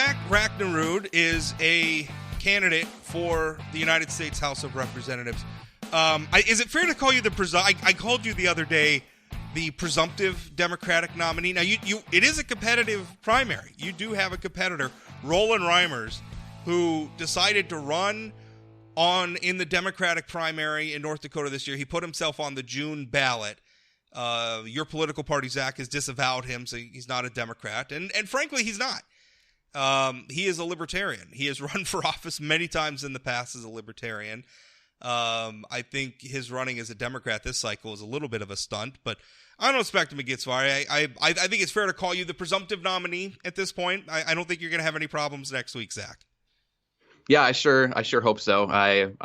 Zach Raknerud is a candidate for the United States House of Representatives. Is it fair to call you I called you the other day the presumptive Democratic nominee. Now, it is a competitive primary. You do have a competitor, Roland Reimers, who decided to run in the Democratic primary in North Dakota this year. He put himself on the June ballot. Your political party, Zach, has disavowed him, so he's not a Democrat. And frankly, he's not. He is a libertarian. He has run for office many times in the past as a libertarian. I think his running as a Democrat this cycle is a little bit of a stunt, but I don't expect him to get far. I think it's fair to call you the presumptive nominee at this point. I don't think you're going to have any problems next week, Zach. Yeah, I sure hope so. I'm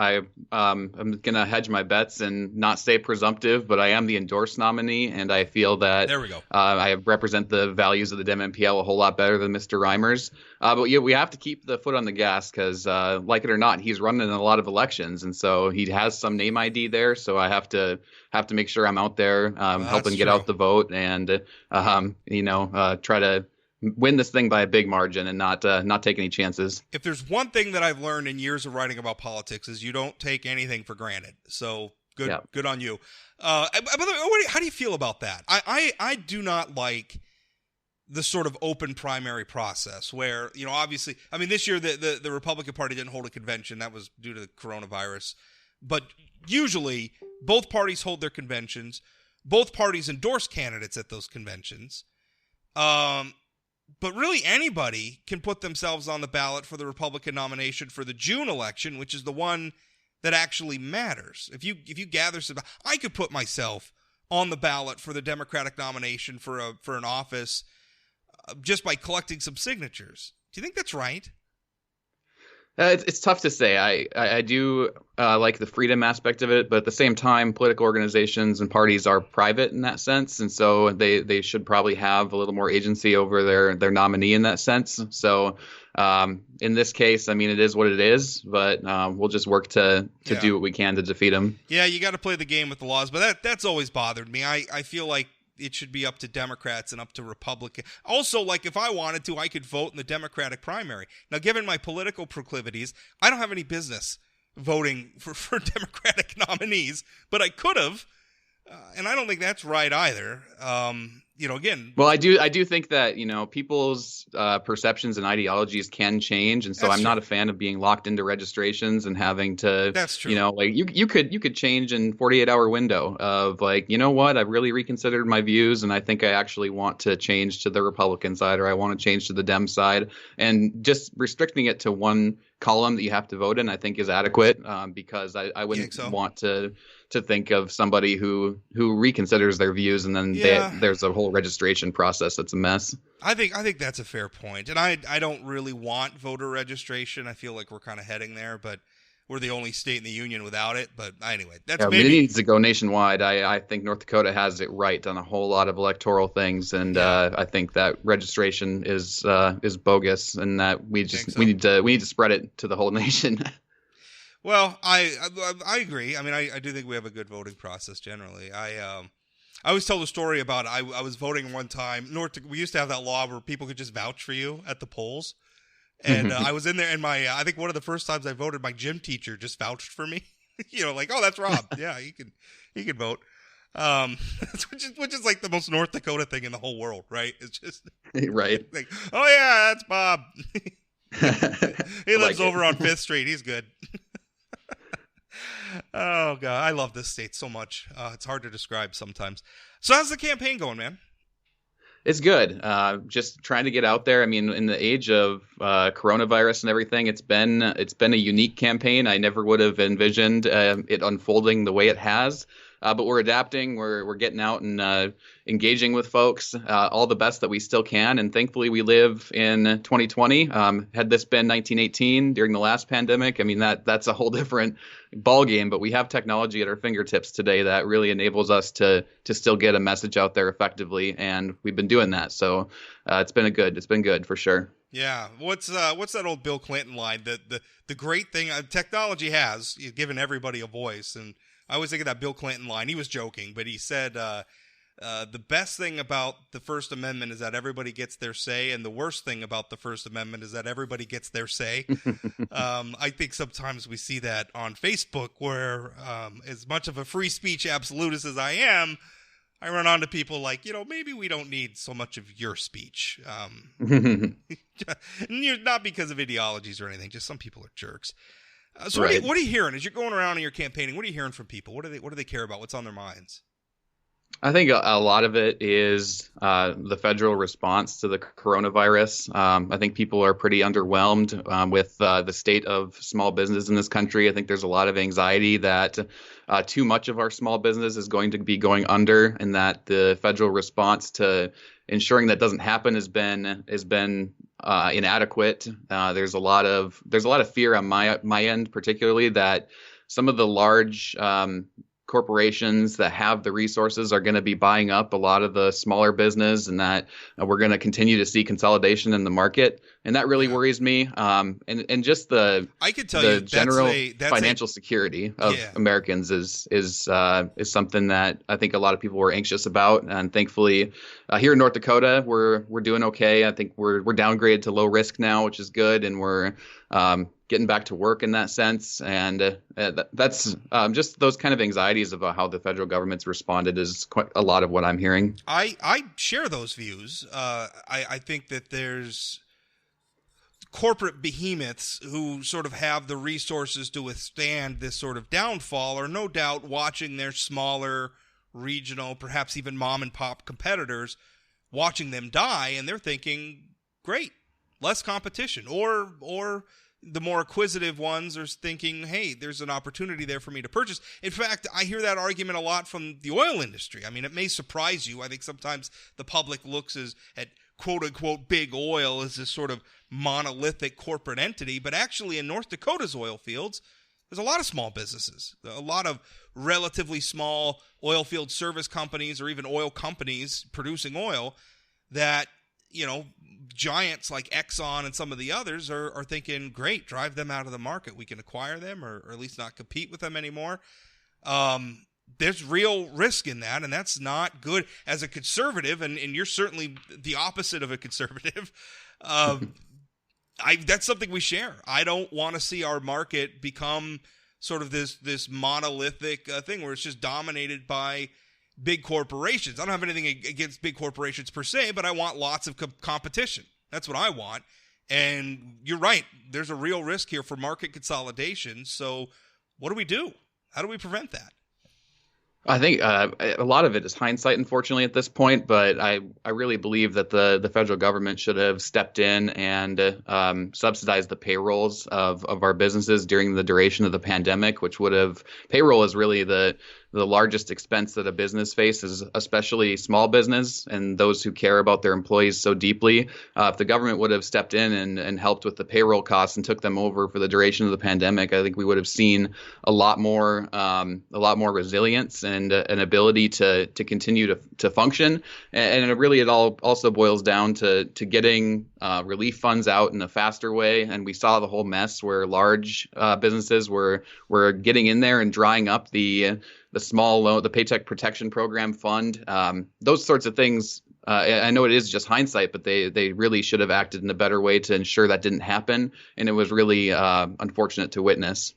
gonna hedge my bets and not say presumptive, but I am the endorsed nominee, and I feel that there we go. I represent the values of the Dem-NPL a whole lot better than Mr. Reimers. But yeah, we have to keep the foot on the gas because, like it or not, he's running in a lot of elections, and so he has some name ID there. So I have to make sure I'm out there helping get out the vote and try to win this thing by a big margin and not take any chances. If there's one thing that I've learned in years of writing about politics is you don't take anything for granted. So good on you. By the way, how do you feel about that? I do not like the sort of open primary process where, obviously, I mean, this year the Republican Party didn't hold a convention. That was due to the coronavirus. But usually both parties hold their conventions. Both parties endorse candidates at those conventions. But really anybody can put themselves on the ballot for the Republican nomination for the June election, which is the one that actually matters. If you gather some, I could put myself on the ballot for the Democratic nomination for an office just by collecting some signatures. Do you think that's right? It's tough to say. I do like the freedom aspect of it, but at the same time, political organizations and parties are private in that sense, and so they should probably have a little more agency over their nominee in that sense. So in this case, I mean, it is what it is, but we'll just work to do what we can to defeat him. Yeah, you got to play the game with the laws, but that's always bothered me. I feel like it should be up to Democrats and up to Republicans. Also, like, if I wanted to, I could vote in the Democratic primary. Now, given my political proclivities, I don't have any business voting for Democratic nominees, but I could have, and I don't think that's right either. Again. Well, I do think that, people's perceptions and ideologies can change. And so I'm not a fan of being locked into registrations and having to, that's true. You could change in 48-hour window of what, I've really reconsidered my views and I think I actually want to change to the Republican side or I want to change to the Dem side. And just restricting it to one column that you have to vote in, I think is adequate because I wouldn't want to think of somebody who reconsiders their views and then there's a whole registration process that's a mess. I think that's a fair point. And I don't really want voter registration. I feel like we're kind of heading there, but we're the only state in the union without it. But anyway, it needs to go nationwide. I think North Dakota has it right on a whole lot of electoral things, and I think that registration is bogus, and that we need to spread it to the whole nation. Well, I agree. I mean, I do think we have a good voting process generally. I always tell the story about I was voting one time. We used to have that law where people could just vouch for you at the polls. And I was in there, and I think one of the first times I voted, my gym teacher just vouched for me. Like, oh, that's Rob. Yeah, he can vote. Which is like the most North Dakota thing in the whole world, right? It's just right. Like, oh yeah, that's Bob. He lives over on 5th Street. He's good. Oh God, I love this state so much. It's hard to describe sometimes. So how's the campaign going, man? It's good. Just trying to get out there. I mean, in the age of coronavirus and everything, it's been a unique campaign. I never would have envisioned it unfolding the way it has. But we're adapting. We're getting out and engaging with folks. All the best that we still can. And thankfully, we live in 2020. Had this been 1918 during the last pandemic, I mean that's a whole different ball game. But we have technology at our fingertips today that really enables us to still get a message out there effectively, and we've been doing that. So it's been good for sure. Yeah. What's that old Bill Clinton line? The great thing technology has given everybody a voice, and I always think of that Bill Clinton line. He was joking, but he said, The best thing about the First Amendment is that everybody gets their say, and the worst thing about the First Amendment is that everybody gets their say. I think sometimes we see that on Facebook where, as much of a free speech absolutist as I am, I run onto people like, maybe we don't need so much of your speech. Not because of ideologies or anything, just some people are jerks. So right. What are you hearing as you're going around and you're campaigning? What are you hearing from people? What do they care about? What's on their minds? I think a lot of it is the federal response to the coronavirus. I think people are pretty underwhelmed with the state of small business in this country. I think there's a lot of anxiety that too much of our small business is going to be going under, and that the federal response to ensuring that doesn't happen has been inadequate. There's a lot of fear on my end, particularly that some of the large corporations that have the resources are going to be buying up a lot of the smaller business, and that we're going to continue to see consolidation in the market. And that really worries me. And just the general financial security of Americans is something that I think a lot of people were anxious about. And thankfully, here in North Dakota, we're doing okay. I think we're downgraded to low risk now, which is good, and we're getting back to work in that sense. And that's just those kind of anxieties about how the federal government's responded is quite a lot of what I'm hearing. I share those views. I think that there's corporate behemoths who sort of have the resources to withstand this sort of downfall are no doubt watching their smaller, regional, perhaps even mom and pop competitors, watching them die, and they're thinking, great, less competition. Or the more acquisitive ones are thinking, hey, there's an opportunity there for me to purchase. In fact, I hear that argument a lot from the oil industry. I mean, it may surprise you. I think sometimes the public looks at quote-unquote big oil as this sort of monolithic corporate entity, but actually in North Dakota's oil fields, there's a lot of small businesses, a lot of relatively small oil field service companies or even oil companies producing oil that, giants like Exxon and some of the others are thinking, great, drive them out of the market. We can acquire them or at least not compete with them anymore. There's real risk in that, and that's not good. As a conservative, and you're certainly the opposite of a conservative, that's something we share. I don't want to see our market become sort of this monolithic thing where it's just dominated by big corporations. I don't have anything against big corporations per se, but I want lots of competition. That's what I want. And you're right. There's a real risk here for market consolidation. So what do we do? How do we prevent that? I think a lot of it is hindsight, unfortunately, at this point. But I really believe that the federal government should have stepped in and subsidized the payrolls of our businesses during the duration of the pandemic, which would have payroll is really the largest expense that a business faces, especially small business and those who care about their employees so deeply. If the government would have stepped in and helped with the payroll costs and took them over for the duration of the pandemic, I think we would have seen a lot more resilience and an ability to continue to function. And it all also boils down to getting relief funds out in a faster way. And we saw the whole mess where large businesses were getting in there and drying up the small loan, the Paycheck Protection Program fund, those sorts of things. I know it is just hindsight, but they really should have acted in a better way to ensure that didn't happen. And it was really unfortunate to witness.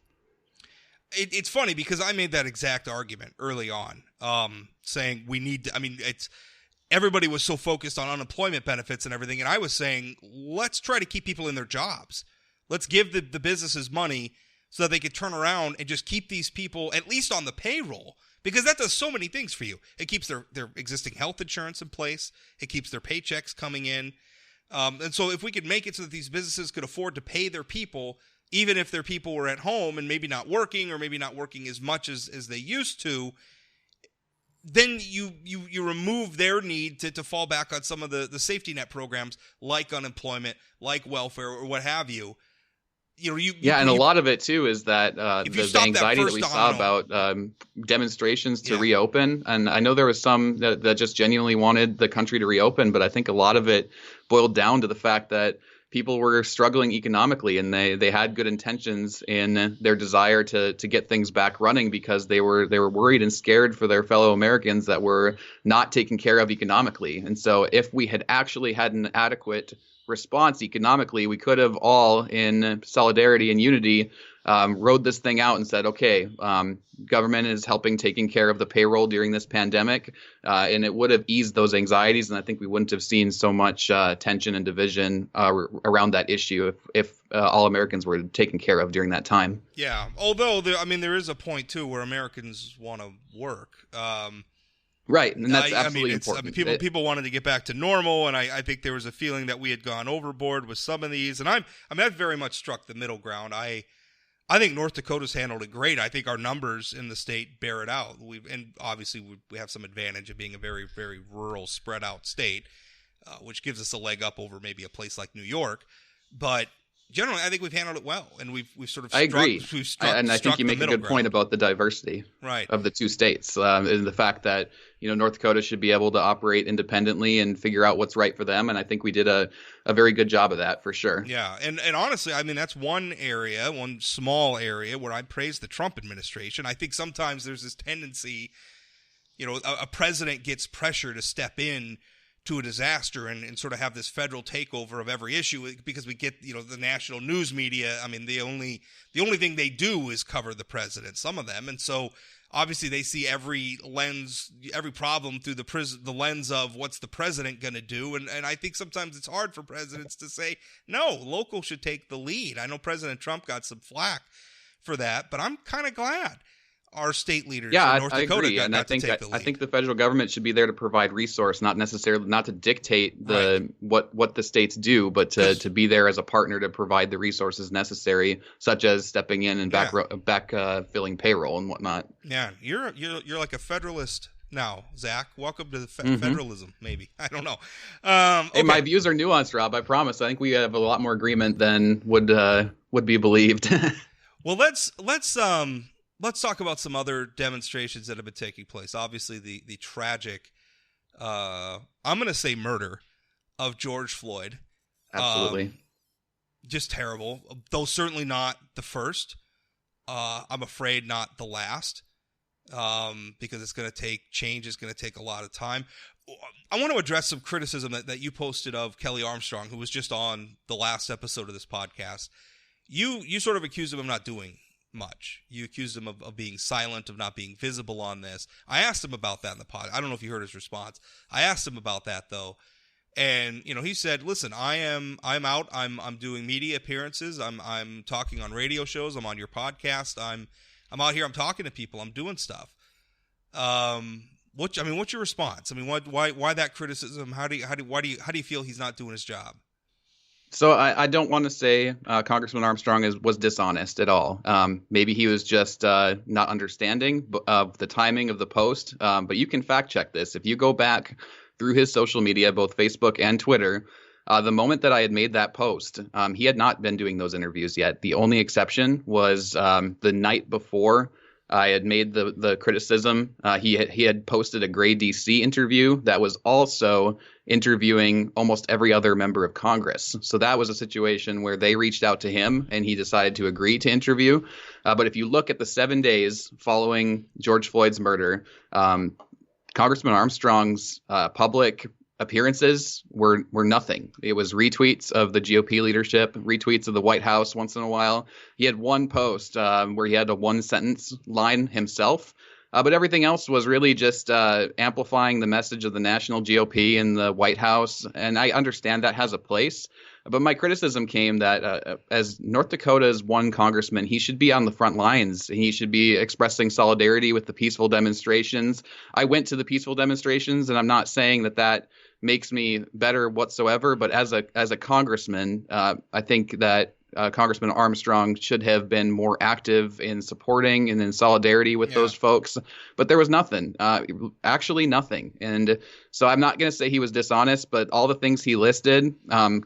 It's funny because I made that exact argument early on, saying we need to, everybody was so focused on unemployment benefits and everything. And I was saying, let's try to keep people in their jobs. Let's give the businesses money so that they could turn around and just keep these people at least on the payroll, because that does so many things for you. It keeps their existing health insurance in place. It keeps their paychecks coming in. And so if we could make it so that these businesses could afford to pay their people, even if their people were at home and maybe not working or maybe not working as much as they used to, then you remove their need to fall back on some of the safety net programs like unemployment, like welfare, or what have you. And a lot of it too is that the anxiety that we saw about demonstrations to reopen. And I know there was some that just genuinely wanted the country to reopen, but I think a lot of it boiled down to the fact that people were struggling economically, and they had good intentions in their desire to get things back running because they were worried and scared for their fellow Americans that were not taken care of economically. And so if we had actually had an adequate response economically, we could have all, in solidarity and unity, rode this thing out and said, okay, government is helping taking care of the payroll during this pandemic, and it would have eased those anxieties. And I think we wouldn't have seen so much tension and division around that issue if all Americans were taken care of during that time. Yeah, although there is a point too where Americans want to work. Right, and that's absolutely important. People wanted to get back to normal, and I think there was a feeling that we had gone overboard with some of these. And I've very much struck the middle ground. I think North Dakota's handled it great. I think our numbers in the state bear it out. And obviously we have some advantage of being a very, very rural, spread out state, which gives us a leg up over maybe a place like New York. But generally, I think we've handled it well, and we've sort of. I agree, and I think you make a good point about the diversity of the two states, and the fact that North Dakota should be able to operate independently and figure out what's right for them, and I think we did a very good job of that for sure. Yeah, and honestly, that's one small area where I praise the Trump administration. I think sometimes there's this tendency, a president gets pressure to step in to a disaster and sort of have this federal takeover of every issue because we get the national news media. The only thing they do is cover the president, some of them, and so obviously they see every problem through the lens of what's the president going to do, and I think sometimes it's hard for presidents to say no, local should take the lead. I know President Trump got some flack for that, but I'm kind of glad our state leaders in North Dakota agree. I think the federal government should be there to provide resource, not to dictate what the states do, but to be there as a partner to provide the resources necessary, such as stepping in and back filling payroll and whatnot. Yeah, you're like a federalist now, Zach. Welcome to the federalism. Maybe, I don't know. Okay. Hey, my views are nuanced, Rob. I promise. I think we have a lot more agreement than would be believed. Well, let's talk about some other demonstrations that have been taking place. Obviously, the tragic, I'm going to say murder of George Floyd. Absolutely. Just terrible, though certainly not the first. I'm afraid not the last, because change is going to take a lot of time. I want to address some criticism that you posted of Kelly Armstrong, who was just on the last episode of this podcast. You sort of accused him of not doing much. You accused him of being silent, of not being visible on this. I asked him about that in the pod. I don't know if you heard his response. I asked him about that though, and he said, "Listen, I'm out. I'm doing media appearances. I'm talking on radio shows. I'm on your podcast. I'm out here. I'm talking to people. I'm doing stuff." What's your response? Why that criticism? How do you feel he's not doing his job? So I don't want to say Congressman Armstrong was dishonest at all. Maybe he was just not understanding of the timing of the post. But you can fact check this. If you go back through his social media, both Facebook and Twitter, the moment that I had made that post, he had not been doing those interviews yet. The only exception was the night before I had made the criticism. He had posted a Gray DC interview that was also interviewing almost every other member of Congress. So that was a situation where they reached out to him and he decided to agree to interview. But if you look at the 7 days following George Floyd's murder, Congressman Armstrong's public appearances were nothing. It was retweets of the GOP leadership, retweets of the White House once in a while. He had one post where he had a one sentence line himself. But everything else was really just amplifying the message of the national GOP and the White House. And I understand that has a place. But my criticism came that as North Dakota's one congressman, he should be on the front lines. He should be expressing solidarity with the peaceful demonstrations. I went to the peaceful demonstrations, and I'm not saying that makes me better whatsoever. But as a congressman, I think that Congressman Armstrong should have been more active in supporting and in solidarity with those folks. But there was nothing, actually nothing. And so I'm not going to say he was dishonest, but all the things he listed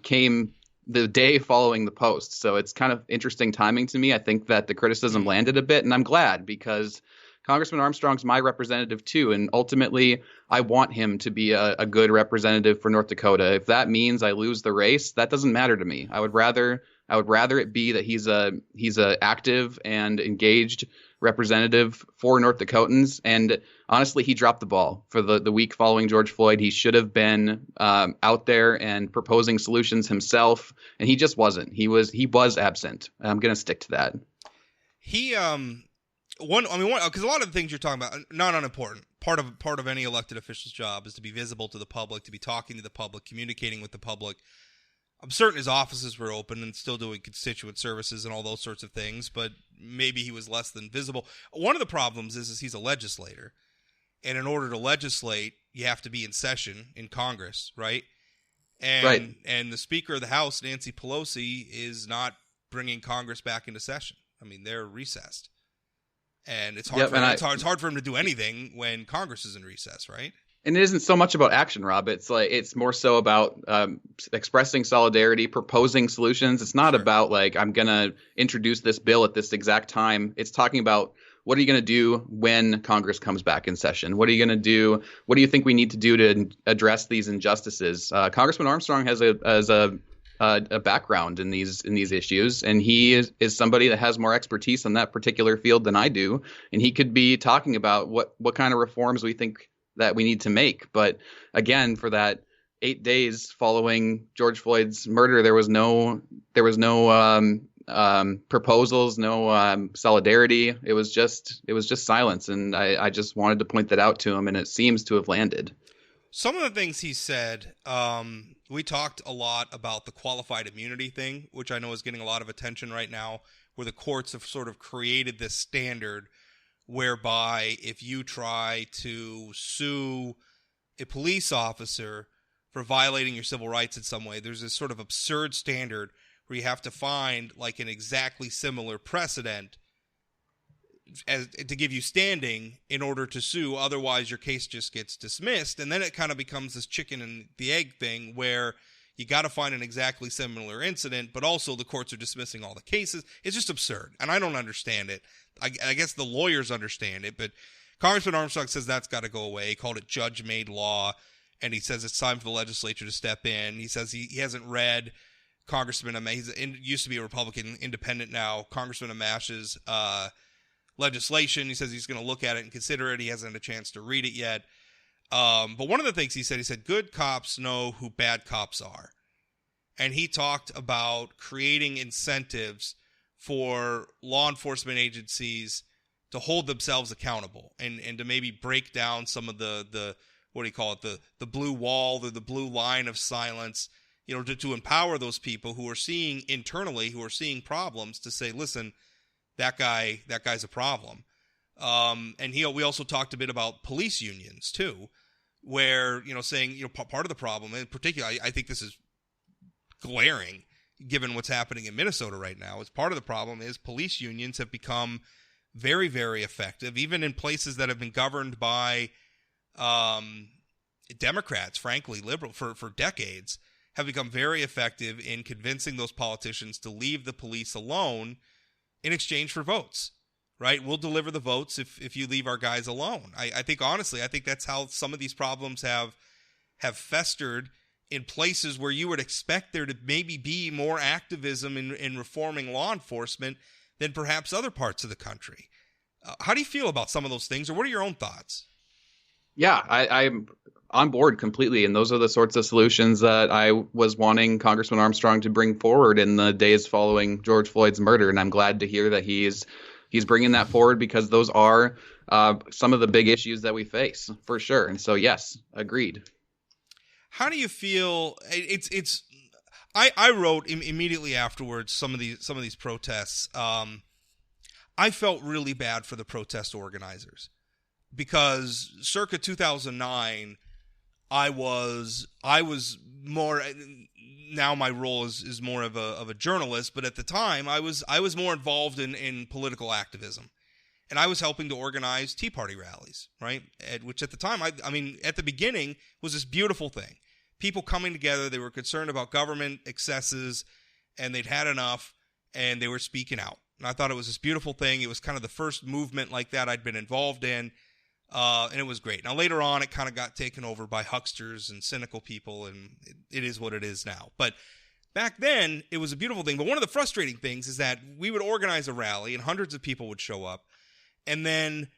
came the day following the post. So it's kind of interesting timing to me. I think that the criticism landed a bit, and I'm glad because Congressman Armstrong's my representative too, and ultimately I want him to be a good representative for North Dakota. If that means I lose the race, that doesn't matter to me. I would rather it be that he's a active and engaged representative for North Dakotans. And honestly, he dropped the ball for the week following George Floyd. He should have been out there and proposing solutions himself, and he just wasn't. He was absent. I'm going to stick to that. Because a lot of the things you're talking about, not unimportant. Part of any elected official's job is to be visible to the public, to be talking to the public, communicating with the public. I'm certain his offices were open and still doing constituent services and all those sorts of things, but maybe he was less than visible. One of the problems is he's a legislator, and in order to legislate, you have to be in session in Congress, right? And the Speaker of the House, Nancy Pelosi, is not bringing Congress back into session. I mean, they're recessed. And it's hard, it's hard for him to do anything when Congress is in recess, right? And it isn't so much about action, Rob. It's more so about expressing solidarity, proposing solutions. It's not about I'm going to introduce this bill at this exact time. It's talking about what are you going to do when Congress comes back in session? What are you going to do? What do you think we need to do to address these injustices? Congressman Armstrong has a background in these issues, and he is somebody that has more expertise on that particular field than I do, and he could be talking about what kind of reforms we think that we need to make. But again, for that 8 days following George Floyd's murder, there was no proposals, no solidarity. It was just silence, and I just wanted to point that out to him, and it seems to have landed. Some of the things he said, we talked a lot about the qualified immunity thing, which I know is getting a lot of attention right now, where the courts have sort of created this standard whereby if you try to sue a police officer for violating your civil rights in some way, there's this sort of absurd standard where you have to find an exactly similar precedent to give you standing in order to sue. Otherwise, your case just gets dismissed. And then it kind of becomes this chicken and the egg thing where you got to find an exactly similar incident, but also the courts are dismissing all the cases. It's just absurd, and I don't understand it. I guess the lawyers understand it, but Congressman Armstrong says that's got to go away. He called it judge-made law, and he says it's time for the legislature to step in. He says he hasn't read Congressman Amash. He used to be a Republican independent now. Congressman Amash's legislation. He says he's going to look at it and consider it. He hasn't had a chance to read it yet. But one of the things he said, good cops know who bad cops are. And he talked about creating incentives for law enforcement agencies to hold themselves accountable and to maybe break down some of the what do you call it, the blue wall, the blue line of silence, to empower those people who are seeing internally, who are seeing problems, to say, listen, that guy's a problem. And we also talked a bit about police unions too, where, saying, part of the problem, in particular, I think this is glaring given what's happening in Minnesota right now, is part of the problem is police unions have become very, very effective, even in places that have been governed by Democrats, frankly, liberal for decades, have become very effective in convincing those politicians to leave the police alone in exchange for votes, right? We'll deliver the votes if you leave our guys alone. I think, honestly, that's how some of these problems have festered in places where you would expect there to maybe be more activism in reforming law enforcement than perhaps other parts of the country. How do you feel about some of those things, or what are your own thoughts? Yeah, I'm on board completely, and those are the sorts of solutions that I was wanting Congressman Armstrong to bring forward in the days following George Floyd's murder, and I'm glad to hear that he's bringing that forward, because those are some of the big issues that we face, for sure. And so, yes, agreed. How do you feel? I wrote immediately afterwards some of these protests. I felt really bad for the protest organizers, because circa 2009, I was more. Now my role is more of a journalist, but at the time I was more involved in political activism, and I was helping to organize Tea Party rallies, right? Which at the time, I mean, at the beginning was this beautiful thing. People coming together, they were concerned about government excesses, and they'd had enough, and they were speaking out. And I thought it was this beautiful thing. It was kind of the first movement like that I'd been involved in, and it was great. Now, later on, it kind of got taken over by hucksters and cynical people, and it is what it is now. But back then, it was a beautiful thing. But one of the frustrating things is that we would organize a rally, and hundreds of people would show up, and then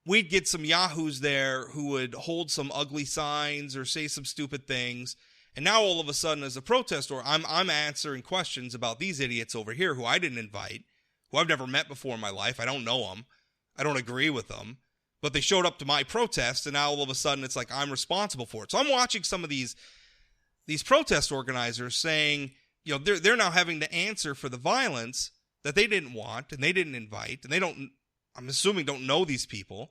we'd get some yahoos there who would hold some ugly signs or say some stupid things. And now all of a sudden, as a protester, I'm answering questions about these idiots over here who I didn't invite, who I've never met before in my life. I don't know them. I don't agree with them. But they showed up to my protest, and now all of a sudden it's like I'm responsible for it. So I'm watching some of these protest organizers saying, they're now having to answer for the violence that they didn't want and they didn't invite, and they don't, I'm assuming, don't know these people.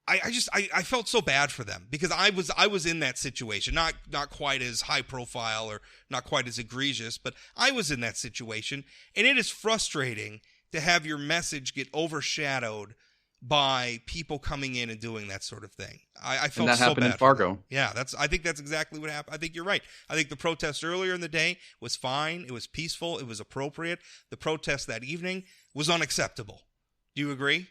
I felt so bad for them because I was in that situation, not quite as high profile or not quite as egregious, but I was in that situation, and it is frustrating to have your message get overshadowed by people coming in and doing that sort of thing. I felt so bad. And that happened in Fargo. Yeah, I think that's exactly what happened. I think you're right. I think the protest earlier in the day was fine. It was peaceful. It was appropriate. The protest that evening was unacceptable. Do you agree?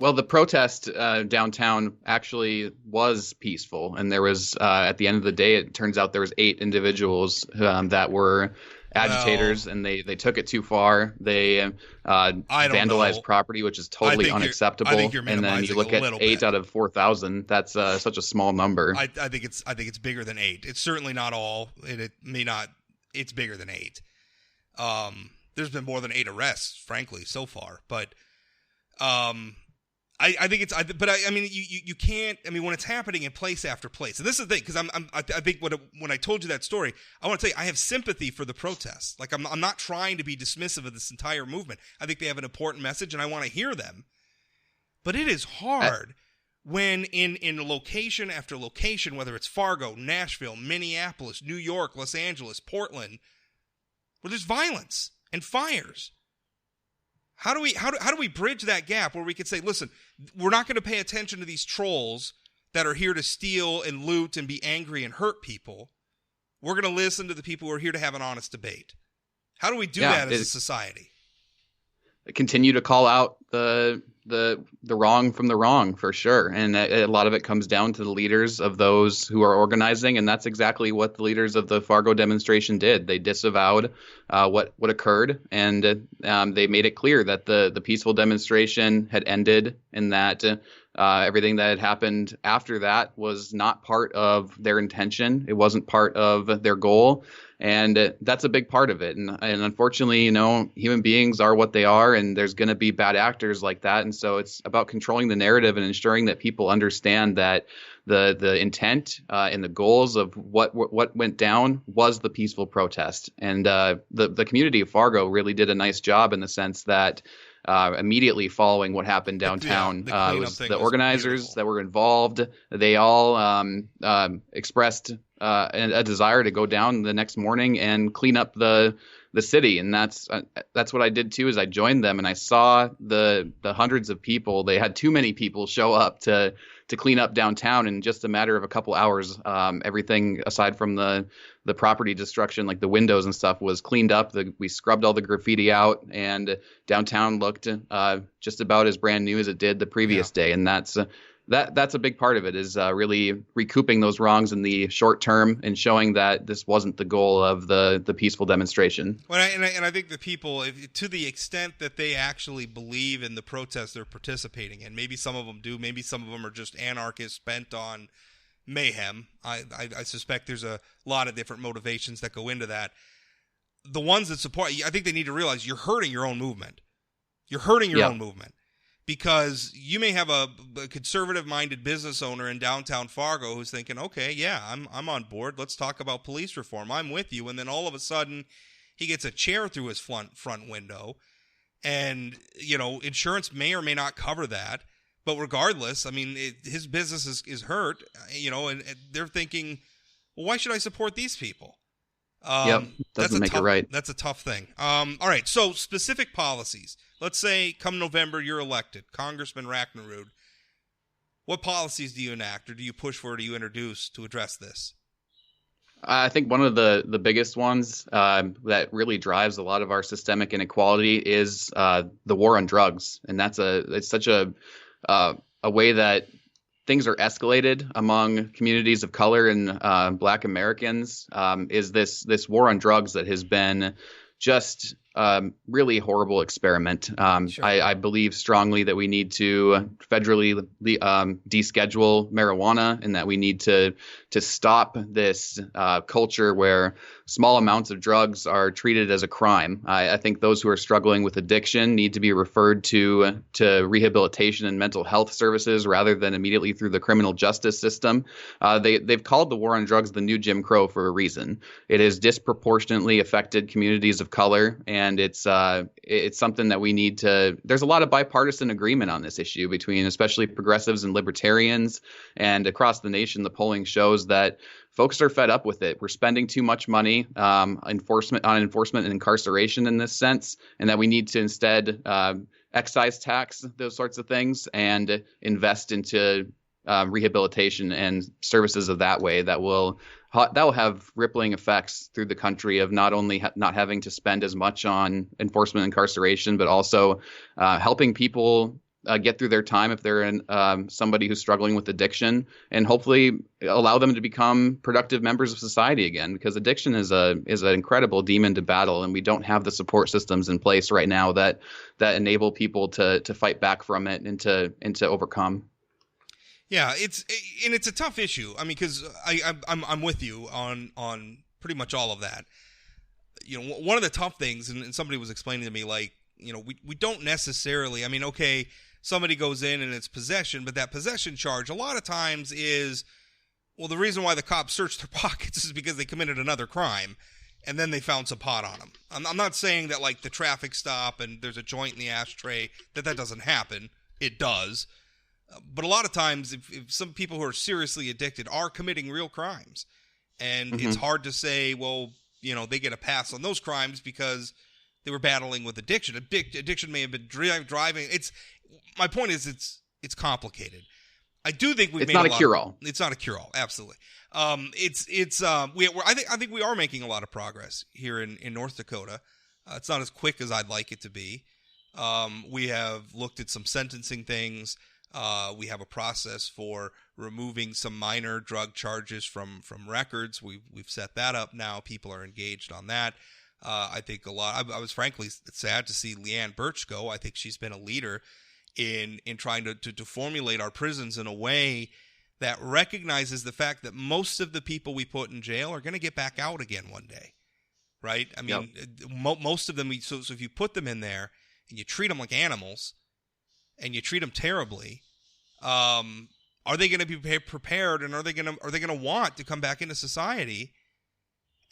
Well, the protest downtown actually was peaceful, and there was at the end of the day, it turns out there was 8 individuals that were agitators, and they took it too far. They vandalized property, which is totally unacceptable. I think you're and then you look at 8 out of 4,000. That's such a small number. I think it's bigger than 8. It's certainly not all. It may not. It's bigger than 8. There's been more than 8 arrests, frankly, so far, but. I think I mean, you can't. I mean, when it's happening in place after place, and this is the thing, because I think when I told you that story, I want to tell you I have sympathy for the protests. Like I'm not trying to be dismissive of this entire movement. I think they have an important message, and I want to hear them. But it is hard when in location after location, whether it's Fargo, Nashville, Minneapolis, New York, Los Angeles, Portland, where there's violence and fires. How do we bridge that gap where we could say, listen, we're not going to pay attention to these trolls that are here to steal and loot and be angry and hurt people. We're going to listen to the people who are here to have an honest debate. How do we do that as a society? Continue to call out the wrong from the wrong, for sure. And a lot of it comes down to the leaders of those who are organizing. And that's exactly what the leaders of the Fargo demonstration did. They disavowed what occurred, and they made it clear that the peaceful demonstration had ended, and that everything that had happened after that was not part of their intention. It wasn't part of their goal. And that's a big part of it. And unfortunately, human beings are what they are, and there's going to be bad actors like that. And so it's about controlling the narrative and ensuring that people understand that the intent and the goals of what went down was the peaceful protest. And the community of Fargo really did a nice job in the sense that immediately following what happened downtown, was the organizers that were involved. They all expressed a desire to go down the next morning and clean up the city, and that's what I did too. Is I joined them, and I saw the hundreds of people. They had too many people show up to clean up downtown in just a matter of a couple hours. Everything aside from the property destruction, like the windows and stuff, was cleaned up. We scrubbed all the graffiti out, and downtown looked just about as brand new as it did the previous day. And that's a big part of it, is really recouping those wrongs in the short term and showing that this wasn't the goal of the peaceful demonstration. Well, and I think the people, to the extent that they actually believe in the protest they're participating in, maybe some of them do, maybe some of them are just anarchists bent on mayhem. I suspect there's a lot of different motivations that go into that. The ones that support, I think they need to realize you're hurting your own movement. You're hurting your own movement. Because you may have a conservative-minded business owner in downtown Fargo who's thinking, okay, yeah, I'm on board. Let's talk about police reform. I'm with you. And then all of a sudden, he gets a chair through his front window, and insurance may or may not cover that. But regardless, I mean, his business is hurt. And they're thinking, well, why should I support these people? Doesn't make it right. That's a tough thing. All right, so specific policies. Let's say come November you're elected, Congressman Raknerud. What policies do you enact, or do you push for, or do you introduce to address this? I think one of the biggest ones that really drives a lot of our systemic inequality is the war on drugs, and it's such a way that things are escalated among communities of color and Black Americans. Is this war on drugs that has been just really horrible experiment. Sure. I believe strongly that we need to federally deschedule marijuana, and that we need to stop this culture where small amounts of drugs are treated as a crime. I think those who are struggling with addiction need to be referred to rehabilitation and mental health services rather than immediately through the criminal justice system. They've called the war on drugs the new Jim Crow for a reason. It has disproportionately affected communities of color, and it's something that we need to. There's a lot of bipartisan agreement on this issue between especially progressives and libertarians, and across the nation, the polling shows that folks are fed up with it. We're spending too much money enforcement and incarceration in this sense, and that we need to instead excise tax those sorts of things and invest into rehabilitation and services of that way that will have rippling effects through the country of not only not having to spend as much on enforcement and incarceration, but also helping people get through their time if they're somebody who's struggling with addiction, and hopefully allow them to become productive members of society again, because addiction is an incredible demon to battle, and we don't have the support systems in place right now that enable people to fight back from it and to overcome. Yeah, it's a tough issue. I mean, because I'm with you on pretty much all of that. You know, one of the tough things, and somebody was explaining to me, like, you know, we don't necessarily. I mean, okay, somebody goes in and it's possession, but that possession charge a lot of times is, well, the reason why the cops searched their pockets is because they committed another crime, and then they found some pot on them. I'm not saying that, like, the traffic stop and there's a joint in the ashtray, that doesn't happen. It does. But a lot of times, if some people who are seriously addicted are committing real crimes, and it's hard to say, well, you know, they get a pass on those crimes because they were battling with addiction. Addiction may have been driving. My point is, it's complicated. I do think we've made not a cure-all. It's not a cure-all, absolutely. I think we are making a lot of progress here in North Dakota. It's not as quick as I'd like it to be. We have looked at some sentencing things. We have a process for removing some minor drug charges from records. We've set that up now. People are engaged on that. I think a lot. I was frankly sad to see Leanne Birch go. I think she's been a leader in trying to formulate our prisons in a way that recognizes the fact that most of the people we put in jail are going to get back out again one day, right? I mean, most of them. So if you put them in there and you treat them like animals, and you treat them terribly, are they going to be prepared, and are they going to want to come back into society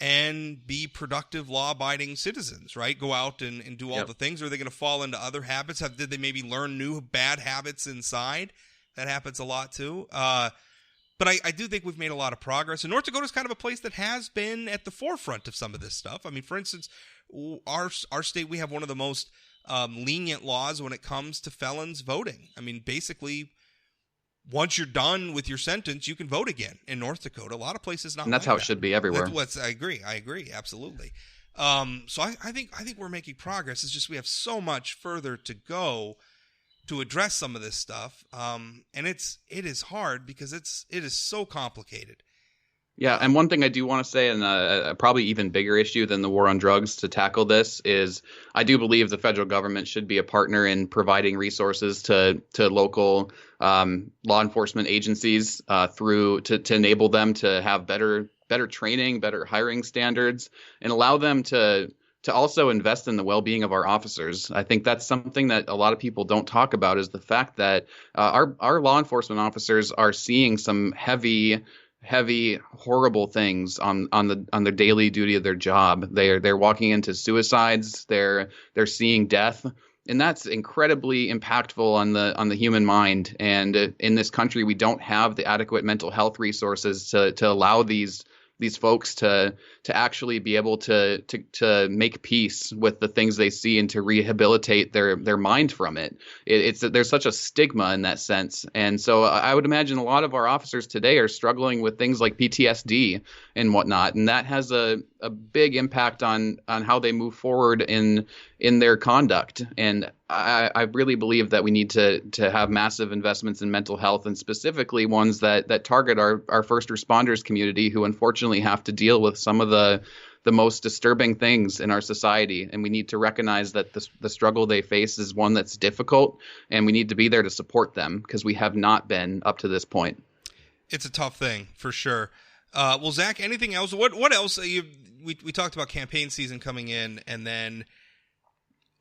and be productive, law-abiding citizens, right? Go out and do all the things. Or are they going to fall into other habits? Did they maybe learn new bad habits inside? That happens a lot too. But I do think we've made a lot of progress. And North Dakota is kind of a place that has been at the forefront of some of this stuff. I mean, for instance, our state, we have one of the most lenient laws when it comes to felons voting. I mean, basically, once you're done with your sentence, you can vote again in North Dakota. A lot of places not. And that's like how it should be everywhere. I agree, absolutely. So I think we're making progress. It's just we have so much further to go to address some of this stuff, and it is hard because it is so complicated. Yeah, and one thing I do want to say, and a probably even bigger issue than the war on drugs to tackle this, is I do believe the federal government should be a partner in providing resources to local law enforcement agencies to enable them to have better training, better hiring standards, and allow them to also invest in the well-being of our officers. I think that's something that a lot of people don't talk about, is the fact that our law enforcement officers are seeing some heavy, horrible things on the daily duty of their job. They're walking into suicides. They're seeing death, and that's incredibly impactful on the human mind. And in this country, we don't have the adequate mental health resources to allow these these folks to actually be able to make peace with the things they see and to rehabilitate their mind from it. There's such a stigma in that sense. And so I would imagine a lot of our officers today are struggling with things like PTSD and whatnot. And that has a big impact on how they move forward in their conduct. And I really believe that we need to have massive investments in mental health, and specifically ones that target our first responders community, who unfortunately have to deal with some of the most disturbing things in our society. And we need to recognize that the struggle they face is one that's difficult, and we need to be there to support them, because we have not been up to this point. It's a tough thing for sure. Well, Zach, anything else? What else? We talked about campaign season coming in, and then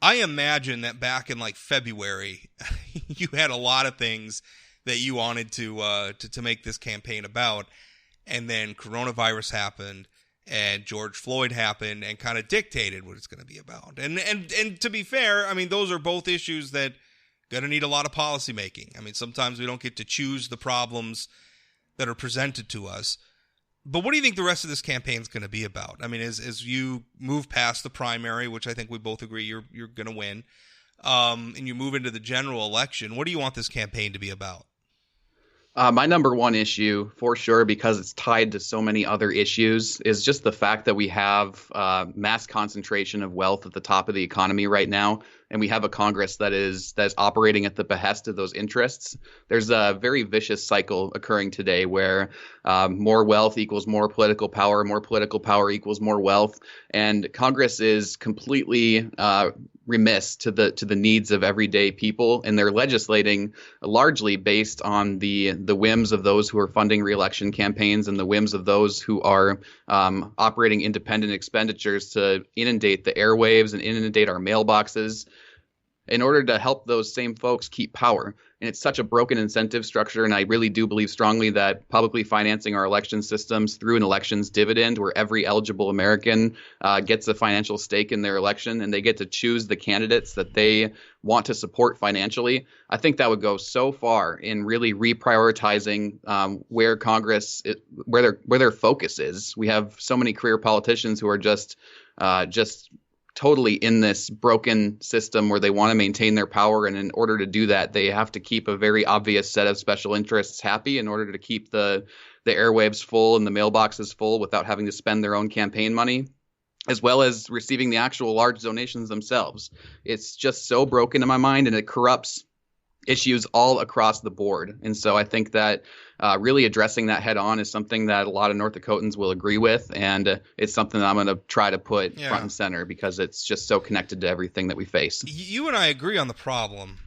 I imagine that back in like February, you had a lot of things that you wanted to make this campaign about, and then coronavirus happened, and George Floyd happened, and kind of dictated what it's going to be about. And to be fair, I mean, those are both issues that going to need a lot of policy making. I mean, sometimes we don't get to choose the problems that are presented to us. But what do you think the rest of this campaign is going to be about? I mean, as you move past the primary, which I think we both agree you're going to win, and you move into the general election, what do you want this campaign to be about? My number one issue, for sure, because it's tied to so many other issues, is just the fact that we have mass concentration of wealth at the top of the economy right now, and we have a Congress that is operating at the behest of those interests. There's a very vicious cycle occurring today where more wealth equals more political power equals more wealth, and Congress is completely remiss to the needs of everyday people, and they're legislating largely based on the whims of those who are funding reelection campaigns and the whims of those who are operating independent expenditures to inundate the airwaves and inundate our mailboxes in order to help those same folks keep power. And it's such a broken incentive structure, and I really do believe strongly that publicly financing our election systems through an elections dividend, where every eligible American gets a financial stake in their election and they get to choose the candidates that they want to support financially, I think that would go so far in really reprioritizing where Congress, where their focus is. We have so many career politicians who are just totally in this broken system where they want to maintain their power, and in order to do that, they have to keep a very obvious set of special interests happy in order to keep the airwaves full and the mailboxes full without having to spend their own campaign money, as well as receiving the actual large donations themselves. It's just so broken in my mind, and it corrupts issues all across the board. And so I think that really addressing that head on is something that a lot of North Dakotans will agree with. And it's something that I'm going to try to put front and center, because it's just so connected to everything that we face. You and I agree on the problem.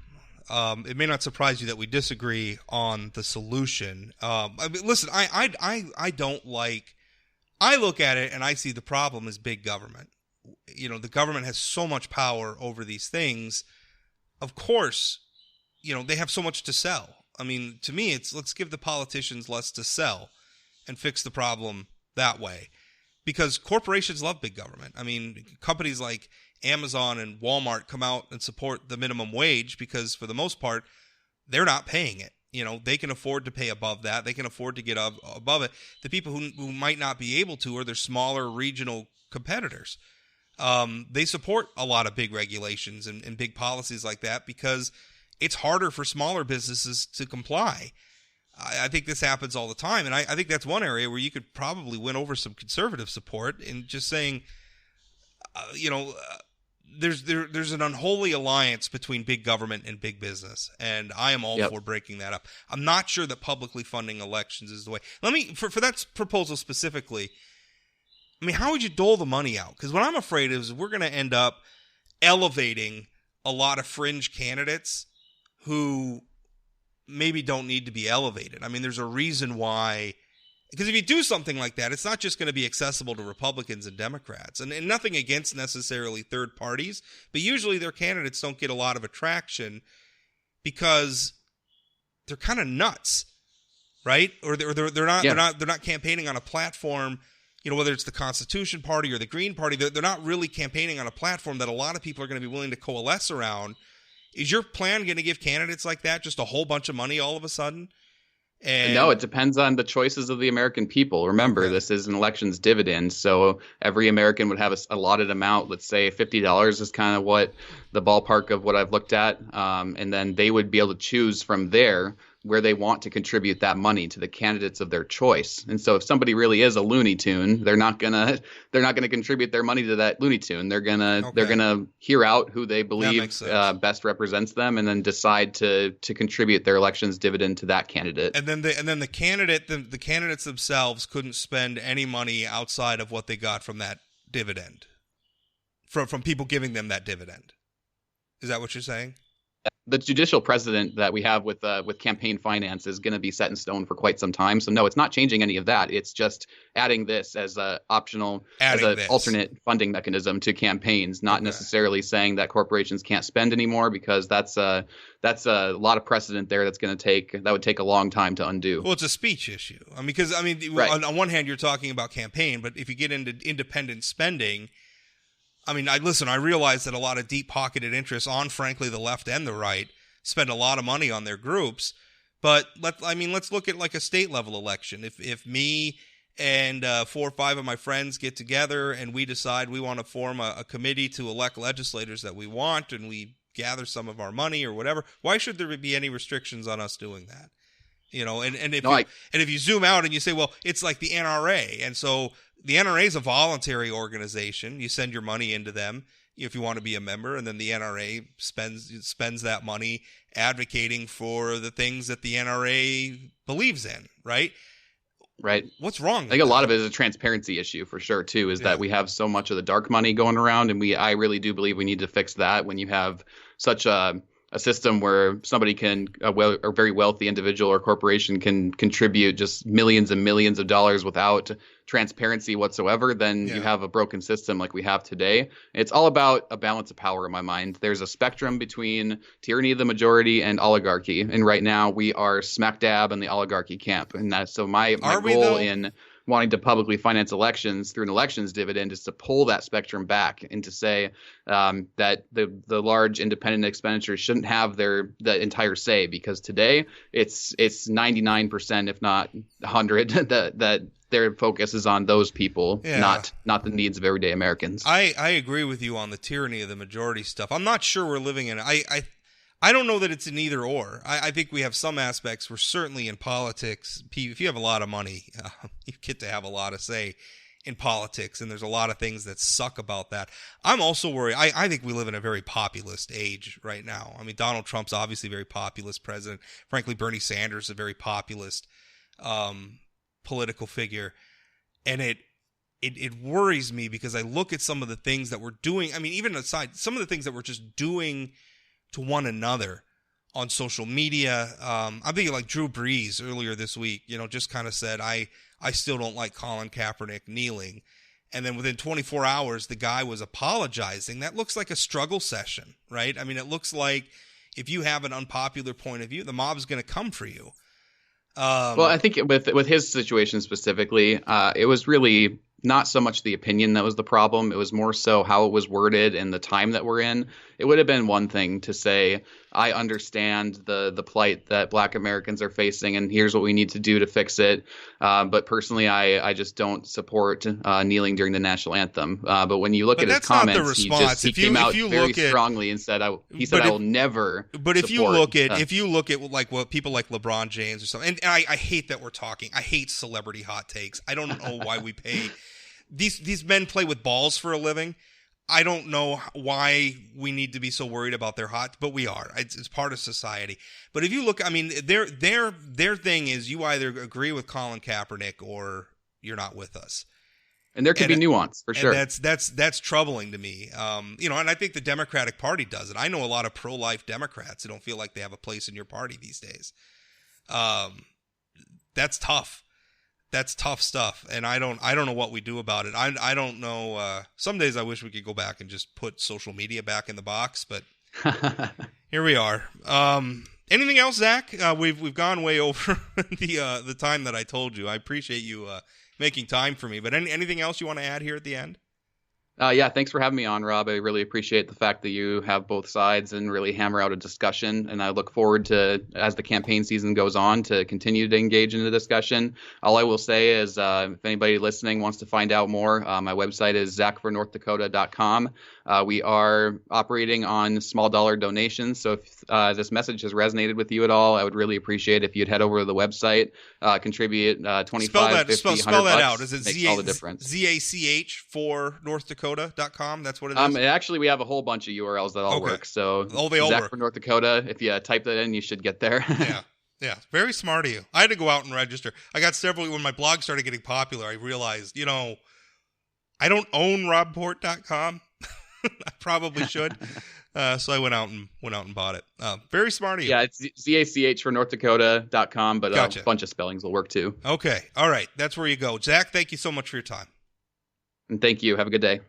It may not surprise you that we disagree on the solution. I mean, listen, I don't like, I look at it and I see the problem as big government. You know, the government has so much power over these things. Of course, you know, they have so much to sell. I mean, to me, it's let's give the politicians less to sell and fix the problem that way, because corporations love big government. I mean, companies like Amazon and Walmart come out and support the minimum wage because, for the most part, they're not paying it. You know, they can afford to pay above that. They can afford to get above it. The people who might not be able to are their smaller regional competitors. They support a lot of big regulations and big policies like that because it's harder for smaller businesses to comply. I think this happens all the time, and I think that's one area where you could probably win over some conservative support in just saying, there's an unholy alliance between big government and big business, and I am all for breaking that up. I'm not sure that publicly funding elections is the way. Let me, for that proposal specifically, I mean, how would you dole the money out? Because what I'm afraid is we're going to end up elevating a lot of fringe candidates who maybe don't need to be elevated. I mean, there's a reason why, because if you do something like that, it's not just going to be accessible to Republicans and Democrats, and nothing against necessarily third parties, but usually their candidates don't get a lot of attraction because they're kind of nuts, right? Or they're not campaigning on a platform, you know, whether it's the Constitution Party or the Green Party, they're not really campaigning on a platform that a lot of people are going to be willing to coalesce around. Is your plan going to give candidates like that just a whole bunch of money all of a sudden? And No, it depends on the choices of the American people. Remember, this is an elections dividend, so every American would have a allotted amount. Let's say $50 is kind of what the ballpark of what I've looked at, and then they would be able to choose from there where they want to contribute that money to the candidates of their choice. And so, if somebody really is a Looney Tune, they're not gonna contribute their money to that Looney Tune. They're gonna hear out who they believe best represents them, and then decide to contribute their elections dividend to that candidate. And then the candidates themselves couldn't spend any money outside of what they got from that dividend, from people giving them that dividend. Is that what you're saying? The judicial precedent that we have with campaign finance is going to be set in stone for quite some time. So no, it's not changing any of that. It's just adding this as an optional, alternate funding mechanism to campaigns, not necessarily saying that corporations can't spend anymore, because that's a lot of precedent there that would take a long time to undo. Well, it's a speech issue. Right. On one hand, you're talking about campaign, but if you get into independent spending, I realize that a lot of deep-pocketed interests on, frankly, the left and the right spend a lot of money on their groups. But let's look at like a state-level election. If me and 4 or 5 of my friends get together and we decide we want to form a committee to elect legislators that we want, and we gather some of our money or whatever, why should there be any restrictions on us doing that? If you zoom out and you say, well, it's like the NRA, and so the NRA is a voluntary organization. You send your money into them if you want to be a member, and then the NRA spends that money advocating for the things that the NRA believes in, right? Right. What's wrong? I think a lot of it is a transparency issue for sure too, is that we have so much of the dark money going around, and I really do believe we need to fix that. When you have such a system where somebody a very wealthy individual or corporation can contribute just millions and millions of dollars without transparency whatsoever, then you have a broken system like we have today. It's all about a balance of power in my mind. There's a spectrum between tyranny of the majority and oligarchy, and right now we are smack dab in the oligarchy camp. And that's so my goal in wanting to publicly finance elections through an elections dividend is to pull that spectrum back and to say that the large independent expenditures shouldn't have the entire say, because today it's 99%, if not 100, that their focus is on those people, not the needs of everyday Americans. I agree with you on the tyranny of the majority stuff. I'm not sure we're living in it. I don't know that it's an either or. I think we have some aspects where certainly in politics, if you have a lot of money, you get to have a lot of say in politics, and there's a lot of things that suck about that. I'm also worried. I think we live in a very populist age right now. Donald Trump's obviously a very populist president. Frankly, Bernie Sanders is a very populist political figure, and it worries me because I look at some of the things that we're doing. Even aside, some of the things that we're just doing to one another on social media. I'm thinking like Drew Brees earlier this week, just kind of said, I still don't like Colin Kaepernick kneeling. And then within 24 hours, the guy was apologizing. That looks like a struggle session, right? It looks like if you have an unpopular point of view, the mob's going to come for you. Well, I think with his situation specifically, it was really not so much the opinion that was the problem. It was more so how it was worded and the time that we're in. It would have been one thing to say, I understand the plight that Black Americans are facing, and here's what we need to do to fix it. But personally, I just don't support kneeling during the national anthem. But when you look at his comments, he came out very strongly and said, I will never. But if you look at like what people like LeBron James or something, and I hate that we're talking. I hate celebrity hot takes. I don't know why we pay. These men play with balls for a living. I don't know why we need to be so worried about their hot, but we are. It's part of society. But if you look, their thing is you either agree with Colin Kaepernick or you're not with us. And there could be nuance for sure. That's troubling to me. And I think the Democratic Party does it. I know a lot of pro-life Democrats who don't feel like they have a place in your party these days. That's tough. That's tough stuff, and I don't know what we do about it. I don't know. Some days I wish we could go back and just put social media back in the box, but here we are. Anything else, Zach? We've gone way over the time that I told you. I appreciate you making time for me, but anything else you want to add here at the end? Yeah, thanks for having me on, Rob. I really appreciate the fact that you have both sides and really hammer out a discussion. And I look forward to, as the campaign season goes on, to continue to engage in the discussion. All I will say is if anybody listening wants to find out more, my website is zachfornorthdakota.com. We are operating on small dollar donations. So if this message has resonated with you at all, I would really appreciate if you'd head over to the website, contribute 25, 50, 100 spell that bucks. out. Is it Makes all the difference. ZACH for NorthDakota.com? That's what it is? Actually, we have a whole bunch of URLs that all work. So they all Zach work. for North Dakota, if you type that in, you should get there. Yeah. Very smart of you. I had to go out and register. I got several. When my blog started getting popular, I realized, I don't own robport.com. I probably should. So I went out and bought it. Very smart of you. Yeah, it's ZACH for NorthDakota.com, but Gotcha. A bunch of spellings will work too. Okay. All right. That's where you go. Zach, thank you so much for your time. And thank you. Have a good day.